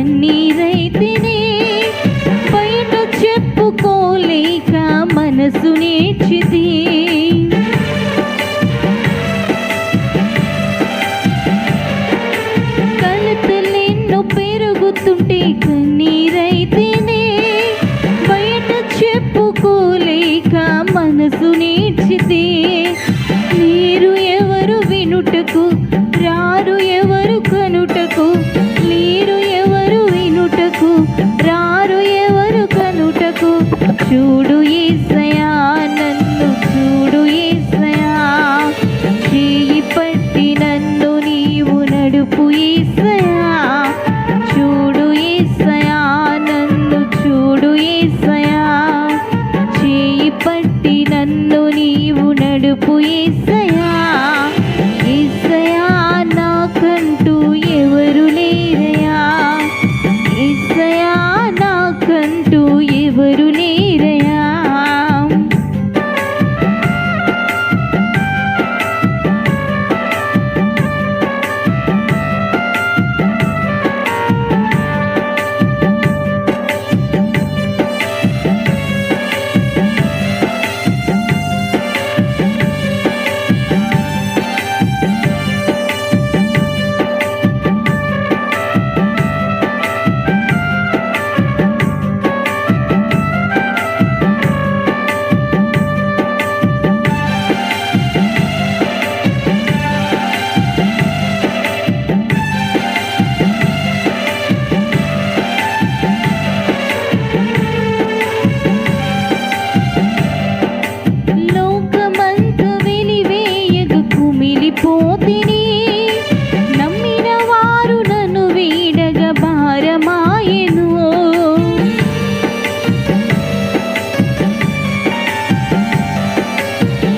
కన్నీరైతేనే బయట చెప్పుకోలేక మనసు నేర్చితే కలతలెన్నో పెరుగుతుంటే కన్నీరైతేనే బయట చెప్పుకోలేక మనసు నేర్చితే మీరు ఎవరు వినుటకు రారు ఎవరు కనుటకు మీరు ఎవరు వినుటకు రారు ఎవరు కనుటకు చూడు యేసయ్యా నన్ను చూడు యేసయ్యా చేయి పట్టి నన్ను నీవు నడుపు యేసయ్యా చూడు యేసయ్యా నన్ను చూడు యేసయ్యా చేయి పట్టి నన్ను నీవు నడుపు యేసయ్యా యేసయ్యా నాకంటూ ఎవరు లేరయ్యా యేసయ్యా నాకంటూ ఎవరు లేరయ్యా పోతిని నమ్మిన వారు నన్ను వీడగ భారమాయెను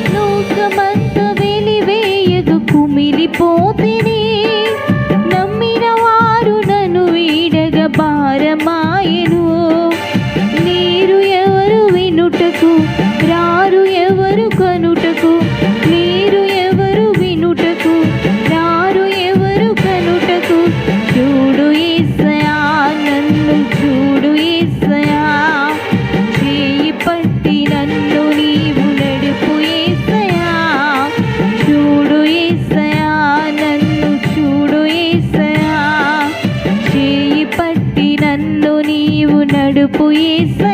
లోకమంత వెలివేయగ కుమిలిపోతిని నమ్మిన వారు నన్ను వీడగ భారమాయెను మీరు ఎవరు వినుటకు రారు ఎవరు కనుటకు మీరు ఎవరు వినుటకు రారు ఎవరు కనుటకు చూడు యేసయ్యా నన్ను చూడు యేసయ్యా చేయి పట్టి నన్ను నీవు నడుపు యేసయ్యా చూడు యేసయ్యా నన్ను చూడు యేసయ్యా నడుపు యేసయ్యా